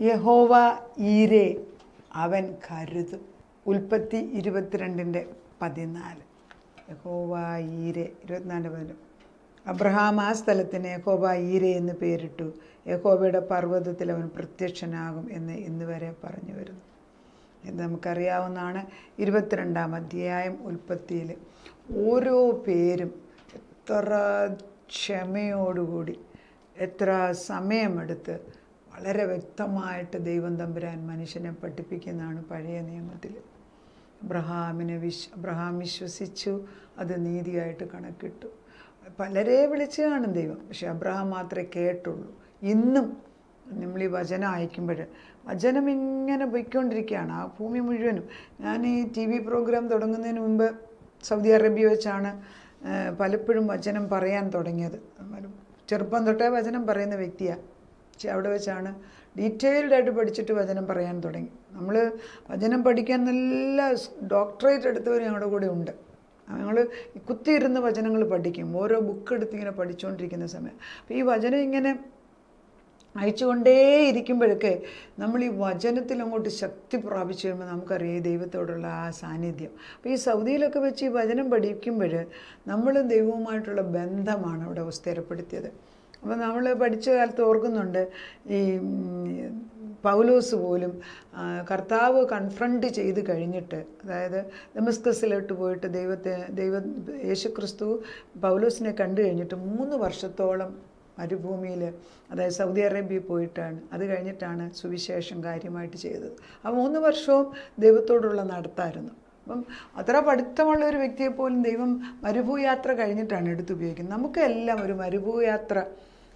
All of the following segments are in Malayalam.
യഹോവ ഈരെ, അവൻ കരുതും. ഉൽപ്പത്തി 22:14. യഹോവ ഈരെ 24:14. അബ്രഹാം ആ സ്ഥലത്തിന് യഹോവ ഈരെ എന്ന് പേരിട്ടു. യഹോവയുടെ പർവ്വതത്തിൽ അവൻ പ്രത്യക്ഷനാകും എന്ന് ഇന്ന് വരെ പറഞ്ഞു വരുന്നു. ഇത് നമുക്കറിയാവുന്നതാണ്. 22-ാം അധ്യായം ഉൽപ്പത്തിയിൽ ഓരോ പേരും എത്ര ക്ഷമയോടുകൂടി, എത്ര സമയമെടുത്ത് വളരെ വ്യക്തമായിട്ട് ദൈവം തമ്പുരാൻ മനുഷ്യനെ പഠിപ്പിക്കുന്നതാണ് പഴയ നിയമത്തിൽ. അബ്രഹാം വിശ്വസിച്ചു, അത് നീതിയായിട്ട് കണക്കിട്ടു. പലരെ വിളിച്ച് കാണും ദൈവം, പക്ഷെ അബ്രഹാം മാത്രമേ കേട്ടുള്ളൂ. ഇന്നും നമ്മൾ ഈ വചനം അയക്കുമ്പോൾ വചനം ഇങ്ങനെ പോയിക്കൊണ്ടിരിക്കുകയാണ് ആ ഭൂമി മുഴുവനും. ഞാൻ ഈ TV പ്രോഗ്രാം തുടങ്ങുന്നതിന് മുമ്പ് സൗദി അറേബ്യ വെച്ചാണ് പലപ്പോഴും വചനം പറയാൻ തുടങ്ങിയത്. ചെറുപ്പം തൊട്ടേ വചനം പറയുന്ന വ്യക്തിയാണ്. പക്ഷെ അവിടെ വെച്ചാണ് ഡീറ്റെയിൽഡായിട്ട് പഠിച്ചിട്ട് വചനം പറയാൻ തുടങ്ങി. നമ്മൾ വചനം പഠിക്കാൻ നല്ല ഡോക്ടറേറ്റ് എടുത്തവർ ഞങ്ങളുടെ കൂടെ ഉണ്ട്. ഞങ്ങൾ കുത്തിയിരുന്ന് വചനങ്ങൾ പഠിക്കും. ഓരോ ബുക്ക് എടുത്ത് ഇങ്ങനെ പഠിച്ചുകൊണ്ടിരിക്കുന്ന സമയം. അപ്പോൾ ഈ വചനം ഇങ്ങനെ അയച്ചുകൊണ്ടേ ഇരിക്കുമ്പോഴൊക്കെ നമ്മൾ ഈ വചനത്തിൽ അങ്ങോട്ട് ശക്തി പ്രാപിച്ചു കഴിയുമ്പോൾ നമുക്കറിയാം ഈ ദൈവത്തോടുള്ള ആ സാന്നിധ്യം. അപ്പോൾ ഈ സൗദിയിലൊക്കെ വെച്ച് ഈ വചനം പഠിക്കുമ്പോൾ നമ്മൾ ദൈവവുമായിട്ടുള്ള ബന്ധമാണ് അവിടെ സ്ഥിരപ്പെടുത്തിയത്. അപ്പോൾ നമ്മൾ പഠിച്ച കാലത്ത് ഓർക്കുന്നുണ്ട്, ഈ പൗലോസ് പോലും കർത്താവ് കൺഫ്രണ്ട് ചെയ്ത് കഴിഞ്ഞിട്ട്, അതായത് ദമസ്കസിലോട്ട് പോയിട്ട് യേശുക്രിസ്തു പൗലോസിനെ കണ്ടു കഴിഞ്ഞിട്ട് 3 വർഷത്തോളം മരുഭൂമിയിൽ, അതായത് സൗദി അറേബ്യയിൽ പോയിട്ടാണ്, അത് കഴിഞ്ഞിട്ടാണ് സുവിശേഷം കാര്യമായിട്ട് ചെയ്തത്. ആ 3 വർഷവും ദൈവത്തോടുള്ള നടത്തായിരുന്നു. അപ്പം അത്ര പഠിത്തമുള്ള ഒരു വ്യക്തിയെപ്പോലും ദൈവം മരുഭൂയാത്ര കഴിഞ്ഞിട്ടാണ് എടുത്തുപയോഗിക്കുന്നത്. നമുക്കെല്ലാം ഒരു മരുഭൂയാത്ര,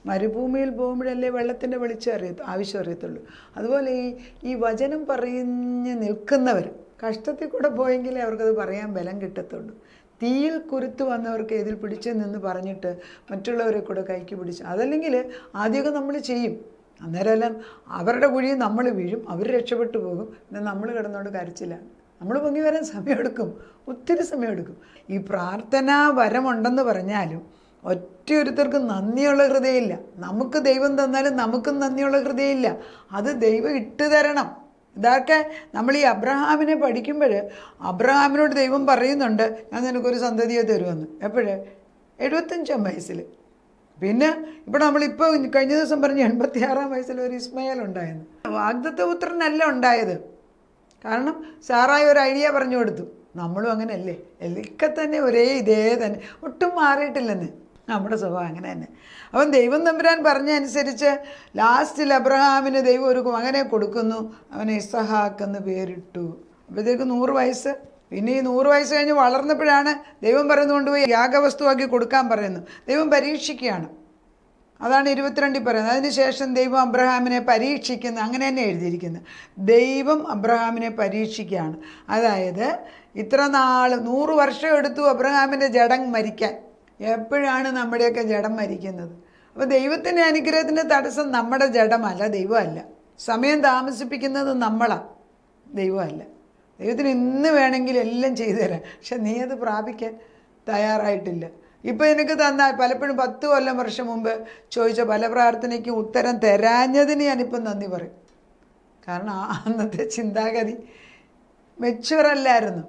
മരുഭൂമിയിൽ പോകുമ്പോഴല്ലേ വെള്ളത്തിൻ്റെ ആവശ്യം അറിയത്തുള്ളൂ. അതുപോലെ ഈ വചനം പറഞ്ഞ് നിൽക്കുന്നവർ കഷ്ടത്തിൽ കൂടെ പോയെങ്കിലേ അവർക്കത് പറയാൻ ബലം കിട്ടത്തുള്ളൂ. തീയിൽ കുരുത്ത് വന്നവർക്ക് ഇതിൽ പിടിച്ച് നിന്ന് പറഞ്ഞിട്ട് മറ്റുള്ളവരെ കൂടെ കൈക്ക് പിടിച്ച്, അതല്ലെങ്കിൽ ആദ്യമൊക്കെ നമ്മൾ ചെയ്യും, അന്നേരമെല്ലാം അവരുടെ കുഴിയിൽ നമ്മൾ വീഴും, അവർ രക്ഷപ്പെട്ടു പോകും. പിന്നെ നമ്മൾ കിടന്നോണ്ട് കരച്ചിലാണ്. നമ്മൾ പൊങ്ങി വരാൻ സമയമെടുക്കും, ഒത്തിരി സമയമെടുക്കും. ഈ പ്രാർത്ഥനാ വരമുണ്ടെന്ന് പറഞ്ഞാലും ഒറ്റയൊരുത്തർക്കും നന്ദിയുള്ള ഹൃദയമില്ല. നമുക്ക് ദൈവം തന്നാലും നമുക്കും നന്ദിയുള്ള ഹൃദയമില്ല. അത് ദൈവം ഇട്ട് തരണം. ഇതൊക്കെ നമ്മൾ ഈ അബ്രഹാമിനെ പഠിക്കുമ്പോൾ അബ്രഹാമിനോട് ദൈവം പറയുന്നുണ്ട്, ഞാൻ നിനക്കൊരു സന്തതിയെ തരുമെന്ന്. എപ്പോഴേ? 75-ാം വയസ്സിൽ. പിന്നെ ഇവിടെ നമ്മളിപ്പോൾ കഴിഞ്ഞ ദിവസം പറഞ്ഞ് 86-ാം വയസ്സിൽ ഒരു ഇസ്മയേൽ ഉണ്ടായെന്ന്. വാഗ്ദത്തപുത്രനല്ല ഉണ്ടായത്. കാരണം സാറായി ഒരു ഐഡിയ പറഞ്ഞു കൊടുത്തു. നമ്മളും അങ്ങനെയല്ലേ, ഒക്കെ തന്നെ ഇതേ തന്നെ, ഒട്ടും മാറിയിട്ടില്ലെന്ന്. നമ്മുടെ സ്വഭാവം അങ്ങനെ തന്നെ. അവൻ ദൈവം തമ്പുരാൻ പറഞ്ഞ അനുസരിച്ച് ലാസ്റ്റിൽ അബ്രഹാമിന് ദൈവം ഒരു മകനെ കൊടുക്കുന്നു. അവനെ ഇസഹാക്ക് എന്ന് പേരിട്ടു. അപ്പോഴത്തേക്ക് 100 വയസ്സ്. പിന്നെ ഈ 100 വയസ്സ് കഴിഞ്ഞ് വളർന്നപ്പോഴാണ് ദൈവം പറയുന്നത് കൊണ്ടുപോയി യാഗവസ്തുവാക്കി കൊടുക്കാൻ പറയുന്നു. ദൈവം പരീക്ഷിക്കുകയാണ്. അതാണ് 22 പറയുന്നത്. അതിനുശേഷം ദൈവം അബ്രഹാമിനെ പരീക്ഷിക്കുന്നു. അങ്ങനെ തന്നെ എഴുതിയിരിക്കുന്നത്. ദൈവം അബ്രഹാമിനെ പരീക്ഷിക്കുകയാണ്. അതായത് ഇത്ര നാൾ 100 വർഷം എടുത്തു അബ്രഹാമിൻ്റെ ജഡം മരിക്കാൻ. എപ്പോഴാണ് നമ്മുടെയൊക്കെ ജഡം മരിക്കുന്നത്? അപ്പോൾ ദൈവത്തിൻ്റെ അനുഗ്രഹത്തിൻ്റെ തടസ്സം നമ്മുടെ ജഡമല്ല, ദൈവമല്ല. സമയം താമസിപ്പിക്കുന്നത് നമ്മളാണ്, ദൈവമല്ല. ദൈവത്തിന് ഇന്ന് വേണമെങ്കിൽ എല്ലാം ചെയ്തു തരാം, പക്ഷെ നീ അത് പ്രാപിക്കാൻ തയ്യാറായിട്ടില്ല. ഇപ്പോൾ എനിക്ക് തന്നാൽ പലപ്പോഴും 10 വർഷം മുമ്പ് ചോദിച്ച പല പ്രാർത്ഥനയ്ക്കും ഉത്തരം തരാഞ്ഞതിന് ഞാനിപ്പം നന്ദി പറയും. കാരണം അന്നത്തെ ചിന്താഗതി മെച്ചുവറല്ലായിരുന്നു.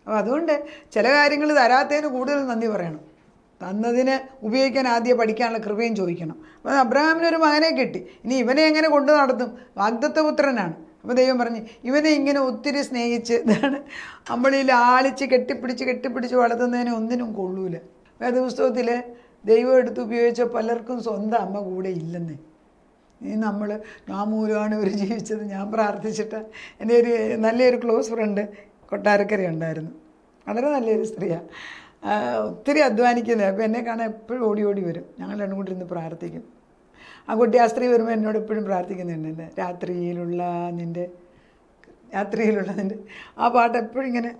അപ്പോൾ അതുകൊണ്ട് ചില കാര്യങ്ങൾ തരാത്തതിന് കൂടുതൽ നന്ദി പറയണം. തന്നതിന് ഉപയോഗിക്കാൻ ആദ്യം പഠിക്കാനുള്ള കൃപയും ചോദിക്കണം. അപ്പോൾ അബ്രഹാമിനൊരു മകനെ കിട്ടി. ഇനി ഇവനെ എങ്ങനെ കൊണ്ടു നടത്തും? വാഗ്ദത്തപുത്രനാണ്. അപ്പോൾ ദൈവം പറഞ്ഞു, ഇവനെ ഇങ്ങനെ ഒത്തിരി സ്നേഹിച്ച് ഇതാണ് നമ്മളിൽ ലാളിച്ച് കെട്ടിപ്പിടിച്ച് വളർത്തുന്നതിന് ഒന്നിനും കൊള്ളൂല. വേദപുസ്തകത്തിൽ ദൈവം എടുത്ത് ഉപയോഗിച്ച പലർക്കും സ്വന്തം അമ്മ കൂടെ ഇല്ലെന്നേ. ഞാൻ മൂലമാണ് ഇവർ ജീവിച്ചത്. ഞാൻ പ്രാർത്ഥിച്ചിട്ട് എൻ്റെ നല്ലൊരു ക്ലോസ് ഫ്രണ്ട് കൊട്ടാരക്കര ഉണ്ടായിരുന്നു. വളരെ നല്ലൊരു സ്ത്രീയാണ്, ഒത്തിരി അധ്വാനിക്കുന്നത്. അപ്പോൾ എന്നെ കാണാൻ എപ്പോഴും ഓടി വരും. ഞങ്ങൾ രണ്ടും കൂടി ഇരുന്ന് പ്രാർത്ഥിക്കും. ആ കുട്ടി ആ സ്ത്രീ വരുമ്പോൾ എന്നോട് എപ്പോഴും പ്രാർത്ഥിക്കുന്നുണ്ട്. എൻ്റെ രാത്രിയിലുള്ള നിൻ്റെ ആ പാട്ട് എപ്പോഴും ഇങ്ങനെ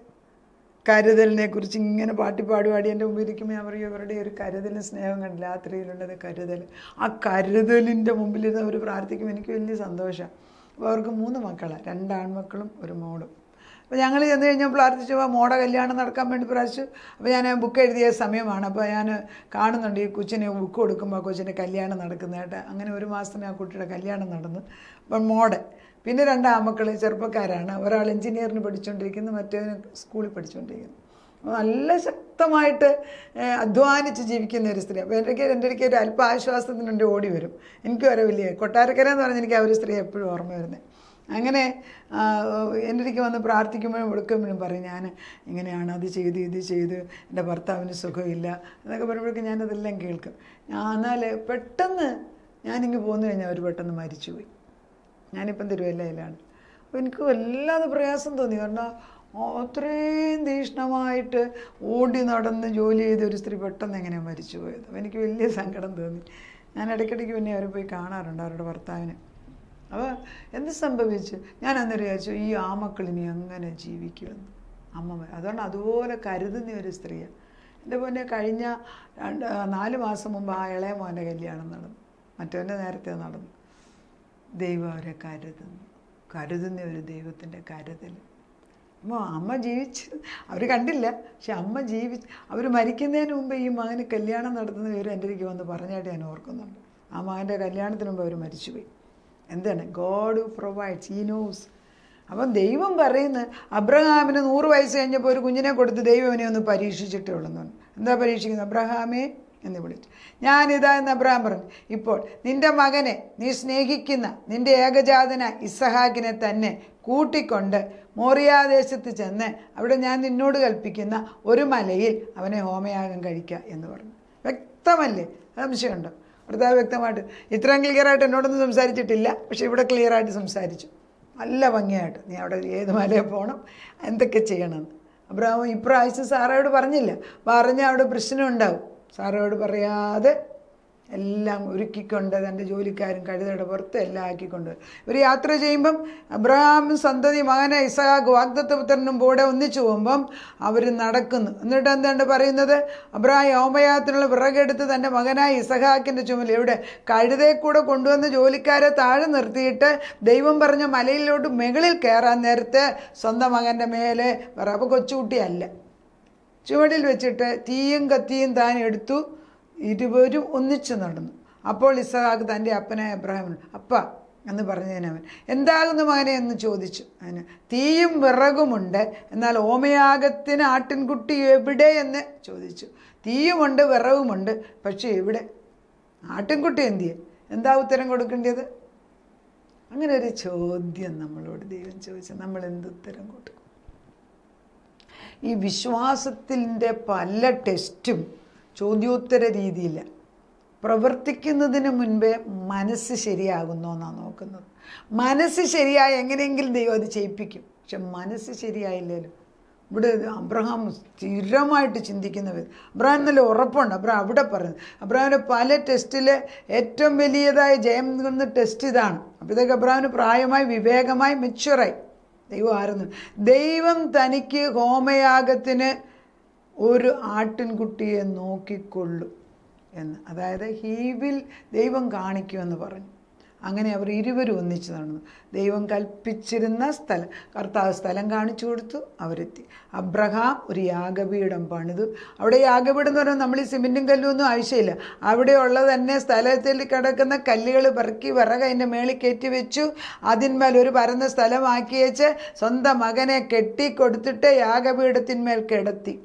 കരുതലിനെ കുറിച്ച് ഇങ്ങനെ പാടി എൻ്റെ മുമ്പിൽ ഇരിക്കുമ്പോൾ ഞാൻ പറയും, ഇവരുടെ ഒരു കരുതലും സ്നേഹം കണ്ടില്ല. രാത്രിയിലുള്ളത് കരുതൽ. ആ കരുതലിൻ്റെ മുമ്പിലിരുന്ന് അവർ പ്രാർത്ഥിക്കുമ്പോൾ എനിക്ക് വലിയ സന്തോഷമാണ്. അപ്പോൾ അവർക്ക് 3 മക്കളാണ്, 2 ആൺമക്കളും 1 മോളും. അപ്പോൾ ഞങ്ങൾ ചെന്ന് കഴിഞ്ഞാൽ പ്രാർത്ഥിച്ചു മോടെ കല്യാണം നടക്കാൻ വേണ്ടി പ്രാർത്ഥിച്ചു. അപ്പോൾ ഞാൻ ബുക്ക് എഴുതിയ സമയമാണ്. അപ്പോൾ ഞാൻ കാണുന്നുണ്ട് ഈ കൊച്ചിന് ബുക്ക് കൊടുക്കുമ്പോൾ കൊച്ചിൻ്റെ കല്യാണം നടക്കുന്നതായിട്ട്. അങ്ങനെ 1 മാസത്തിന് ആ കുട്ടിയുടെ കല്യാണം നടന്നു. അപ്പം മോടെ പിന്നെ 2 ആമക്കൾ ചെറുപ്പക്കാരാണ്. ഒരാൾ എഞ്ചിനീയറിന് പഠിച്ചുകൊണ്ടിരിക്കുന്നു, മറ്റേതിന് സ്കൂളിൽ പഠിച്ചുകൊണ്ടിരിക്കുന്നു. അപ്പോൾ നല്ല ശക്തമായിട്ട് അധ്വാനിച്ച് ജീവിക്കുന്ന ഒരു സ്ത്രീ. അപ്പോൾ എൻ്റെ ഒരു അല്പ ആശ്വാസത്തിന് എൻ്റെ ഓടി വരും. എനിക്ക് വരെ വലിയ കൊട്ടാരക്കര എന്ന് പറഞ്ഞാൽ എനിക്ക് ആ ഒരു സ്ത്രീ എപ്പോഴും ഓർമ്മ വരുന്നത്. അങ്ങനെ എൻ്റെ അടുക്ക് വന്ന് പ്രാർത്ഥിക്കുമ്പോഴും കൊടുക്കുമ്പോഴും പറയും ഞാൻ ഇങ്ങനെയാണ് അത് ചെയ്ത് ഇത് ചെയ്ത് എൻ്റെ ഭർത്താവിന് സുഖമില്ല എന്നൊക്കെ പറയുമ്പോഴേക്കും ഞാനതെല്ലാം കേൾക്കും. എന്നാൽ പെട്ടെന്ന് ഞാനിങ്ങ് പോന്നു കഴിഞ്ഞാൽ അവർ പെട്ടെന്ന് മരിച്ചുപോയി. ഞാനിപ്പം തിരുവല്ലയിലാണ്. അപ്പോൾ എനിക്ക് വല്ലാതെ പ്രയാസം തോന്നി. കാരണം അത്രയും തീക്ഷ്ണമായിട്ട് ഓടി നടന്ന് ജോലി ചെയ്ത ഒരു സ്ത്രീ പെട്ടെന്ന് എങ്ങനെയാണ് മരിച്ചു പോയത്. അപ്പോൾ എനിക്ക് വലിയ സങ്കടം തോന്നി. ഞാൻ ഇടയ്ക്കിടയ്ക്ക് പിന്നെ അവരെ പോയി കാണാറുണ്ട്, അവരുടെ ഭർത്താവിനെ. അപ്പോൾ എന്ത് സംഭവിച്ചു? ഞാൻ അന്നേരം വിചാരിച്ചു ഈ ആമക്കളിനി അങ്ങനെ ജീവിക്കുമെന്ന് അമ്മ. അതുകൊണ്ട് അതുപോലെ കരുതുന്ന ഒരു സ്ത്രീയാണ്. എൻ്റെ പൊന്നെ കഴിഞ്ഞ 4 മാസം മുമ്പ് ആ ഇളയ മോൻ്റെ കല്യാണം നടന്നു, മറ്റവൻ്റെ നേരത്തെ നടന്നു. ദൈവം അവരെ കരുതുന്ന ഒരു ദൈവത്തിൻ്റെ കരുതൽ. അപ്പോൾ അമ്മ ജീവിച്ച് അവർ കണ്ടില്ല, പക്ഷെ അമ്മ അവർ മരിക്കുന്നതിന് മുമ്പ് ഈ മകന് കല്യാണം നടത്തുന്ന വിവരം എൻ്റെ അടുക്ക് വന്ന് പറഞ്ഞായിട്ട് ഞാൻ ഓർക്കുന്നുണ്ട്. ആ മകൻ്റെ കല്യാണത്തിന് മുമ്പ് അവർ മരിച്ചുപോയി. എന്താണ്? God who provides, he knows. അപ്പം ദൈവം പറയുന്നത് അബ്രഹാമിന് 100 വയസ്സ് കഴിഞ്ഞപ്പോൾ ഒരു കുഞ്ഞിനെ കൊടുത്ത് ദൈവം അവനെ ഒന്ന് പരീക്ഷിച്ചിട്ടേ ഉള്ളെന്നാണ്. എന്താ പരീക്ഷിക്കുന്നത്? അബ്രഹാമേ എന്ന് വിളിച്ചു. ഞാനിതാ എന്ന് അബ്രഹാം പറഞ്ഞു, ഇപ്പോൾ നിൻ്റെ മകനെ നീ സ്നേഹിക്കുന്ന നിൻ്റെ ഏകജാതന ഇസഹാക്കിനെ തന്നെ കൂട്ടിക്കൊണ്ട് മോറിയാദേശത്ത് ചെന്ന് അവിടെ ഞാൻ നിന്നോട് കൽപ്പിക്കുന്ന ഒരു മലയിൽ അവനെ ഹോമയാഗം കഴിക്കുക എന്ന് പറഞ്ഞു. വ്യക്തമല്ലേ? സംശയമുണ്ടോ? ഭർത്താവ് വ്യക്തമായിട്ട് ഇത്രയും ക്ലിയറായിട്ട് എന്നോടൊന്നും സംസാരിച്ചിട്ടില്ല, പക്ഷെ ഇവിടെ ക്ലിയറായിട്ട് സംസാരിച്ചു, നല്ല ഭംഗിയായിട്ട്. നീ അവിടെ ഏത് മലയിൽ പോകണം, എന്തൊക്കെ ചെയ്യണമെന്ന്. അബ്രഹാം ഇപ്രാവശ്യം സാറയോട് പറഞ്ഞില്ല. പറഞ്ഞാൽ അവിടെ പ്രശ്നം ഉണ്ടാവും. സാറയോട് പറയാതെ എല്ലാം ഒരുക്കിക്കൊണ്ട് തൻ്റെ ജോലിക്കാരും കഴുതയുടെ പുറത്ത് എല്ലാം ആക്കിക്കൊണ്ട് ഇവർ യാത്ര ചെയ്യുമ്പം അബ്രഹാമും സന്തതി മകനെ ഇസഹാക്ക് വാഗ്ദത്തപുത്രനും കൂടെ ഒന്നിച്ചു പോകുമ്പം അവർ നടക്കുന്നു. എന്നിട്ട് എന്താണ് പറയുന്നത്? അബ്രഹാം ഹോമയാഗത്തിനുള്ള വിറകെടുത്ത് തൻ്റെ മകനായ ഇസഹാക്കിൻ്റെ ചുമൽ എവിടെ കഴുതയെ കൂടെ കൊണ്ടുവന്ന് ജോലിക്കാരെ താഴെ നിർത്തിയിട്ട് ദൈവം പറഞ്ഞ മലയിലോട്ട് മുകളിൽ കയറാൻ നേരത്ത് സ്വന്തം മകൻ്റെ മേലെ അപ്പോൾ കൊച്ചുകുട്ടിയല്ല, ചുവടിൽ വെച്ചിട്ട് തീയും കത്തിയും താൻ എടുത്തു. ഇരുവരും ഒന്നിച്ചു നടന്നു. അപ്പോൾ ഇസഹാക്ക് തൻ്റെ അപ്പനായ അബ്രഹാമിനോട് അപ്പ എന്ന് പറഞ്ഞതിനവൻ എന്താകുന്നു മകനെ എന്ന് ചോദിച്ചു. അതിന് തീയും വിറകുമുണ്ട്, എന്നാൽ ഹോമയാഗത്തിന് ആട്ടിൻകുട്ടി എവിടെ എന്ന് ചോദിച്ചു. തീയുമുണ്ട് വിറകുമുണ്ട്, പക്ഷേ എവിടെ? ആട്ടിൻകുട്ടി എന്തിയെ? എന്താ ഉത്തരം കൊടുക്കേണ്ടത്? അങ്ങനെ ഒരു ചോദ്യം നമ്മളോട് ദൈവം ചോദിച്ചാൽ നമ്മൾ എന്തുത്തരം കൊടുക്കും? ഈ വിശ്വാസത്തിൻ്റെ പല ടെസ്റ്റും ചോദ്യോത്തര രീതിയില്ല. പ്രവർത്തിക്കുന്നതിന് മുൻപേ മനസ്സ് ശരിയാകുന്നോ എന്നാണ് നോക്കുന്നത്. മനസ്സ് ശരിയായി എങ്ങനെയെങ്കിലും ദൈവം അത് ചെയ്യിപ്പിക്കും. പക്ഷെ മനസ്സ് ശരിയായില്ലല്ലോ. ഇവിടെ അബ്രഹാം സ്ഥിരമായിട്ട് ചിന്തിക്കുന്നവർ. അബ്രഹാം നല്ല ഉറപ്പുണ്ട്. അബ്രഹാം അവിടെ പറയുന്നത് അബ്രഹാമിൻ്റെ പല ടെസ്റ്റിൽ ഏറ്റവും വലിയതായ ജയം നിൽക്കുന്ന ടെസ്റ്റ് ഇതാണ്. അപ്പോൾ ഇതൊക്കെ അബ്രഹാമിന് പ്രായമായി വിവേകമായി മെച്യൂറായി. ദൈവം ആയിരുന്നു. ദൈവം തനിക്ക് ഹോമയാഗത്തിന് ഒരു ആട്ടിൻകുട്ടിയെ നോക്കിക്കൊള്ളും എന്ന്, അതായത് ഹീവിൽ ദൈവം കാണിക്കുമെന്ന് പറഞ്ഞു. അങ്ങനെ അവർ ഇരുവരും ഒന്നിച്ച് നടന്നു. ദൈവം കൽപ്പിച്ചിരുന്ന സ്ഥലം കർത്താവ് സ്ഥലം കാണിച്ചു കൊടുത്തു. അവരെത്തി. അബ്രഹാം ഒരു യാഗപീഠം പണിതു. അവിടെ യാഗപീഠം എന്ന് പറഞ്ഞാൽ നമ്മൾ ഈ സിമെൻറ്റും കല്ലും ഒന്നും ആവശ്യമില്ല. അവിടെയുള്ള തന്നെ സ്ഥലത്തിൽ കിടക്കുന്ന കല്ലുകൾ പെറുക്കി വിറക് അതിൻ്റെ മേളിൽ കയറ്റി വെച്ചു. അതിന്മേൽ ഒരു പരന്ന സ്ഥലമാക്കി വെച്ച് സ്വന്തം മകനെ കെട്ടിക്കൊടുത്തിട്ട് യാഗപീഠത്തിന്മേൽ കിടത്തി.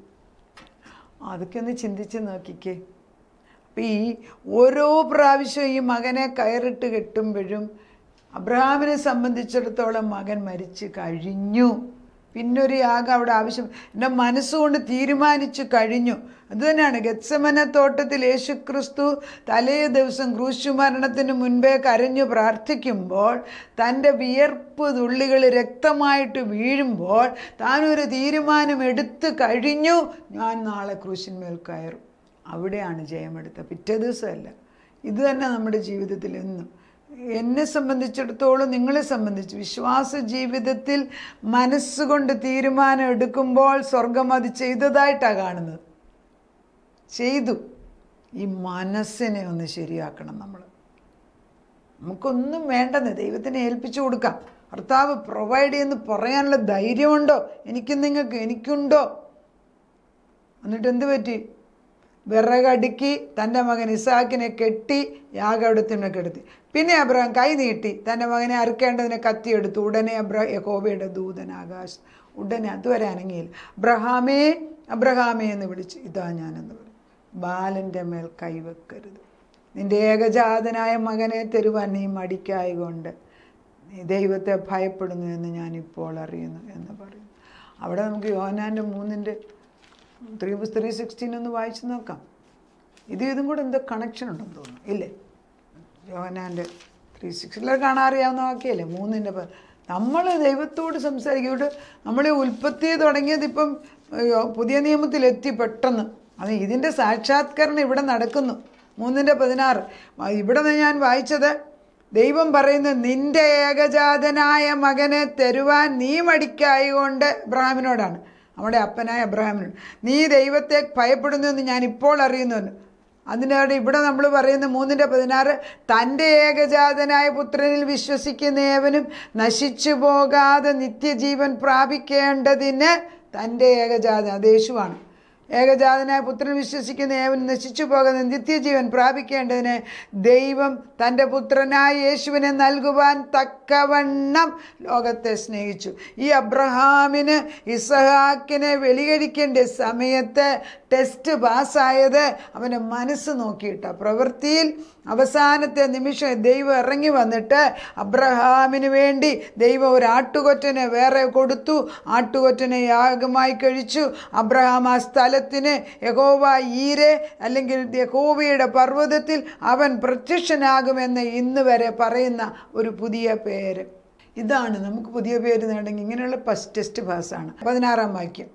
അതൊക്കെ ഒന്ന് ചിന്തിച്ച് നോക്കിക്കേ. അപ്പം ഈ ഓരോ പ്രാവശ്യവും ഈ മകനെ കയറിട്ട് കെട്ടുമ്പോഴും അബ്രഹാമിനെ സംബന്ധിച്ചിടത്തോളം മകൻ മരിച്ചു കഴിഞ്ഞു. പിന്നൊരു യാഗം അവിടെ ആവശ്യം എൻ്റെ മനസ്സുകൊണ്ട് തീരുമാനിച്ചു കഴിഞ്ഞു. അതുതന്നെയാണ് ഗെത്സമന തോട്ടത്തിൽ യേശുക്രിസ്തു തലേ ദിവസം ക്രൂശുമരണത്തിന് മുൻപേ കരഞ്ഞു പ്രാർത്ഥിക്കുമ്പോൾ തൻ്റെ വിയർപ്പ് തുള്ളികൾ രക്തമായിട്ട് വീഴുമ്പോൾ താനൊരു തീരുമാനം എടുത്തു കഴിഞ്ഞു, ഞാൻ നാളെ ക്രൂശിന്മേൽ കയറും. അവിടെയാണ് ജയമെടുത്ത, പിറ്റേ ദിവസമല്ല. ഇത് തന്നെ നമ്മുടെ ജീവിതത്തിൽ എന്നും എന്നെ സംബന്ധിച്ചിടത്തോളം നിങ്ങളെ സംബന്ധിച്ച് വിശ്വാസ ജീവിതത്തിൽ മനസ്സുകൊണ്ട് തീരുമാനം എടുക്കുമ്പോൾ സ്വർഗം അത് ചെയ്തതായിട്ടാണ് കാണുന്നത്. ചെയ്തു. ഈ മനസ്സിനെ ഒന്ന് ശരിയാക്കണം. നമുക്കൊന്നും വേണ്ടെന്ന് ദൈവത്തിനെ ഏൽപ്പിച്ചു കൊടുക്കാം. കർത്താവ് പ്രൊവൈഡ് ചെയ്യുമെന്ന് പറയാനുള്ള ധൈര്യമുണ്ടോ? എനിക്കുണ്ടോ? എന്നിട്ട് എന്ത് പറ്റി? വിറകടുക്കി തൻ്റെ മകൻ ഇസാക്കിനെ കെട്ടി യാഗപീഠത്തിന്മേൽ കിടത്തി. പിന്നെ അബ്രഹാം കൈ നീട്ടി തൻ്റെ മകനെ അറുക്കേണ്ടതിനെ കത്തിയെടുത്തു. ഉടനെ യഹോവയുടെ ദൂതൻ ഉടനെ അതുവരെ അനങ്ങിയില്ല. അബ്രഹാമേ എന്ന് വിളിച്ചു. ഇതാ ഞാനെന്ന് പറഞ്ഞു. ബാലൻ്റെ മേൽ കൈവെക്കരുത്. നിന്റെ ഏകജാതനായ മകനെ തരുവാൻ നീ മടിക്കായകൊണ്ട് നീ ദൈവത്തെ ഭയപ്പെടുന്നു എന്ന് ഞാനിപ്പോൾ അറിയുന്നു എന്ന് പറയും. അവിടെ നമുക്ക് യോഹന്നാൻ്റെ 3:16 ഒന്ന് വായിച്ച് നോക്കാം. ഇതും കൂടെ എന്തോ കണക്ഷൻ ഉണ്ടെന്ന് തോന്നുന്നു, ഇല്ലേ? യോഹന്നാൻ്റെ 3:16 കാണാൻ അറിയാവുന്ന വാക്യല്ലേ? 3 നമ്മൾ ദൈവത്തോട് സംസാരിക്കും. നമ്മൾ ഉൽപ്പത്തി തുടങ്ങിയത് ഇപ്പം പുതിയ നിയമത്തിലെത്തി പെട്ടെന്ന്. അത് ഇതിൻ്റെ സാക്ഷാത്കരണം ഇവിടെ നടക്കുന്നു. 3:16 ഇവിടെ നിന്ന് ഞാൻ വായിച്ചത്. ദൈവം പറയുന്നത് നിന്റെ ഏകജാതനായ മകനെ തരുവാൻ നീ മടിക്കായകൊണ്ട് അബ്രഹാമിനോടാണ്, നമ്മുടെ അപ്പനായ അബ്രഹാമിനോട്. നീ ദൈവത്തെ ഭയപ്പെടുന്നു എന്ന് ഞാൻ ഇപ്പോൾ അറിയുന്നുവെന്ന്. അതിനോട് ഇവിടെ നമ്മൾ പറയുന്ന 3:16 തൻ്റെ ഏകജാതനായ പുത്രനിൽ വിശ്വസിക്കുന്ന ഏവനും നശിച്ചു പോകാതെ നിത്യജീവൻ പ്രാപിക്കേണ്ടതിന് തൻ്റെ ഏകജാതൻ, അത് യേശുവാണ്, ഏകജാതനായ പുത്രൻ വിശ്വസിക്കുന്ന ഏവൻ നശിച്ചു പോകുന്ന നിത്യജീവൻ പ്രാപിക്കേണ്ടതിന് ദൈവം തൻ്റെ പുത്രനായ യേശുവിനെ നൽകുവാൻ തക്കവണ്ണം ലോകത്തെ സ്നേഹിച്ചു. ഈ അബ്രഹാമിന് ഇസഹാക്കിനെ വെളികഴിക്കേണ്ട സമയത്ത് ടെസ്റ്റ് പാസ്സായത് അവൻ്റെ മനസ്സ് നോക്കിയിട്ടാണ്. പ്രവൃത്തിയിൽ അവസാനത്തെ നിമിഷം ദൈവം ഇറങ്ങി വന്നിട്ട് അബ്രഹാമിന് വേണ്ടി ദൈവം ഒരു ആട്ടുകൊറ്റനെ വേറെ കൊടുത്തു. ആട്ടുകൊറ്റനെ യാഗമായി കഴിച്ചു. അബ്രഹാം ആ സ്ഥലത്തിന് യഹോവ ഈരെ, അല്ലെങ്കിൽ യഹോവയുടെ പർവ്വതത്തിൽ അവൻ പ്രത്യക്ഷനാകുമെന്ന് ഇന്ന് വരെ പറയുന്ന ഒരു പുതിയ പേര്. ഇതാണ് നമുക്ക് പുതിയ പേര് നേടണമെങ്കിൽ ഇങ്ങനെയുള്ള ടെസ്റ്റ് പാസ്സാണ്. 16 വാക്യം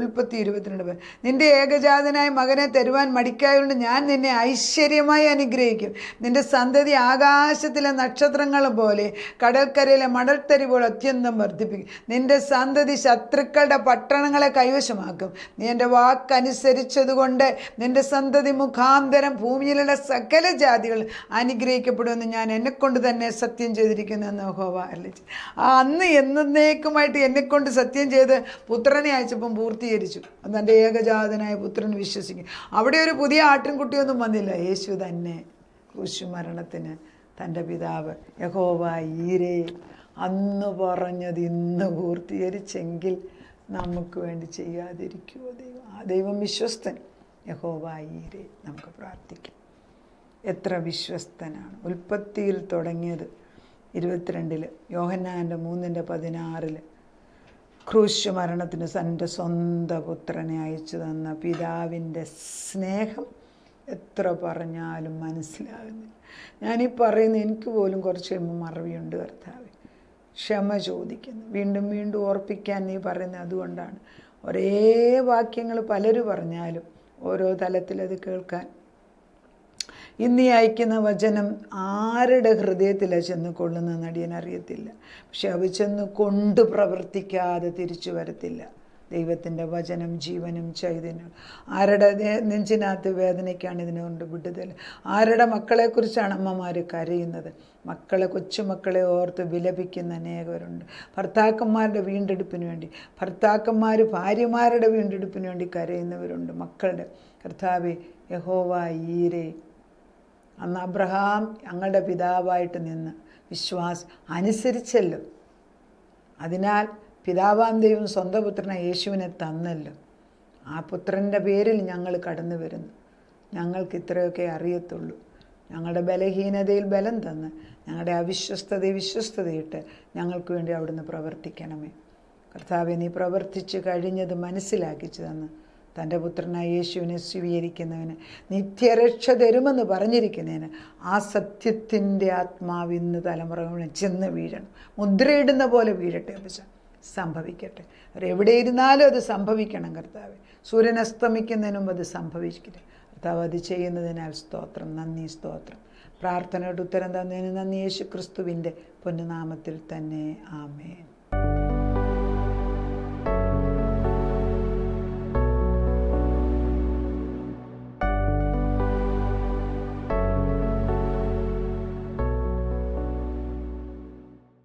ഉൽപ്പത്തി 22 നിന്റെ ഏകജാതനായ മകനെ തരുവാൻ മടിക്കായതുകൊണ്ട് ഞാൻ നിന്നെ ഐശ്വര്യമായി അനുഗ്രഹിക്കും. നിന്റെ സന്തതി ആകാശത്തിലെ നക്ഷത്രങ്ങൾ പോലെ കടൽക്കരയിലെ മണൽത്തരി പോലെ അത്യന്തം വർദ്ധിപ്പിക്കും. നിന്റെ സന്തതി ശത്രുക്കളുടെ പട്ടണങ്ങളെ കൈവശമാക്കും. നീ എൻ്റെ വാക്കനുസരിച്ചതുകൊണ്ട് നിന്റെ സന്തതി മുഖാന്തരം ഭൂമിയിലുള്ള സകല ജാതികൾ അനുഗ്രഹിക്കപ്പെടുമെന്ന് ഞാൻ എന്നെക്കൊണ്ട് തന്നെ സത്യം ചെയ്തിരിക്കുന്നു എന്ന് യഹോവ. അന്ന് എന്നേക്കുമായിട്ട് എന്നെക്കൊണ്ട് സത്യം ചെയ്ത് പുത്രനെ അയച്ചപ്പം പൂർത്തീകരിച്ചു. തൻ്റെ ഏകജാതനായ പുത്രൻ വിശ്വസിക്കും. അവിടെ ഒരു പുതിയ ആട്ടിൻകുട്ടിയൊന്നും വന്നില്ല. യേശു തന്നെ ക്രൂശുമരണത്തിന് തൻ്റെ പിതാവ് യഹോവ ഈരേ അന്ന് പറഞ്ഞത് ഇന്ന് പൂർത്തീകരിച്ചെങ്കിൽ നമുക്ക് വേണ്ടി ചെയ്യാതിരിക്കുമോ ദൈവം? ആ ദൈവം വിശ്വസ്തൻ. യഹോവ ഈരേ. നമുക്ക് പ്രാർത്ഥിക്കാം. എത്ര വിശ്വസ്തനാണ്! ഉൽപ്പത്തിയിൽ തുടങ്ങിയത് 22 യോഹന്നാൻ്റെ 3:16 ക്രൂശ് മരണത്തിന് തൻ്റെ സ്വന്തം പുത്രനെ അയച്ചു തന്ന പിതാവിൻ്റെ സ്നേഹം എത്ര പറഞ്ഞാലും മനസ്സിലാകുന്നില്ല. ഞാനീ പറയുന്ന എനിക്ക് പോലും കുറച്ച് കഴിയുമ്പോൾ മറവിയുണ്ട്. കർത്താവേ, ക്ഷമ ചോദിക്കുന്നു. വീണ്ടും വീണ്ടും ഓർപ്പിക്കാൻ നീ പറയുന്നത് അതുകൊണ്ടാണ്. ഒരേ വാക്യങ്ങൾ പലരും പറഞ്ഞാലും ഓരോ തലത്തിലത് കേൾക്കാൻ ഇന്ന് അയക്കുന്ന വചനം ആരുടെ ഹൃദയത്തിലാണ് ചെന്ന് കൊള്ളുന്നതെന്ന് അടിയനറിയത്തില്ല. പക്ഷെ അവ ചെന്ന് കൊണ്ട് പ്രവർത്തിക്കാതെ തിരിച്ചു വരത്തില്ല. ദൈവത്തിൻ്റെ വചനം ജീവനും ചൈതന്യവും. ആരുടെ നെഞ്ചിനകത്ത് വേദനയ്ക്കാണ് ഇതിനുകൊണ്ട് വിടുതൽ? ആരുടെ മക്കളെക്കുറിച്ചാണ് അമ്മമാർ കരയുന്നത്? കൊച്ചുമക്കളെ ഓർത്ത് വിലപിക്കുന്ന അനേകരുണ്ട്. ഭർത്താക്കന്മാരുടെ വീണ്ടെടുപ്പിന് വേണ്ടി, ഭാര്യമാരുടെ വീണ്ടെടുപ്പിന് വേണ്ടി കരയുന്നവരുണ്ട്. മക്കളുടെ കർത്താവേ, യഹോവ ഈരേ. അന്ന് അബ്രഹാം ഞങ്ങളുടെ പിതാവായിട്ട് നിന്ന് അനുസരിച്ചല്ലോ. അതിനാൽ പിതാവാം ദൈവം സ്വന്തം പുത്രനായ യേശുവിനെ തന്നല്ലോ. ആ പുത്രൻ്റെ പേരിൽ ഞങ്ങൾ കടന്നു വരുന്നു. ഞങ്ങൾക്ക് ഇത്രയൊക്കെ അറിയത്തുള്ളൂ. ഞങ്ങളുടെ ബലഹീനതയിൽ ബലം തന്ന്, ഞങ്ങളുടെ അവിശ്വസ്തതയിൽ വിശ്വസ്തതയിട്ട് ഞങ്ങൾക്ക് വേണ്ടി അവിടുന്ന് പ്രവർത്തിക്കണമേ. കർത്താവെ, നീ പ്രവർത്തിച്ച് കഴിഞ്ഞത് മനസ്സിലാക്കിച്ചു തന്ന് തൻ്റെ പുത്രനായ യേശുവിനെ സ്വീകരിക്കുന്നവന് നിത്യരക്ഷ തരുമെന്ന് പറഞ്ഞിരിക്കുന്നതിന് ആ സത്യത്തിൻ്റെ ആത്മാവ് ഇന്ന് തലമുറകളിൽ ചെന്ന് വീഴണം. മുദ്രയിടുന്ന പോലെ വീഴട്ടെ. സംഭവിക്കട്ടെ. അവരെവിടെ ഇരുന്നാലും അത് സംഭവിക്കണം. കർത്താവെ, സൂര്യൻ അസ്തമിക്കുന്നതിന് മുമ്പ് അത് സംഭവിക്കട്ടെ. കർത്താവ് അത് ചെയ്യുന്നതിനാൽ സ്തോത്രം, നന്ദി, സ്തോത്രം. പ്രാർത്ഥനയുടെ ഉത്തരം തന്നതിന് നന്ദി. യേശു ക്രിസ്തുവിൻ്റെ പൊന്നുനാമത്തിൽ തന്നെ. ആമേൻ.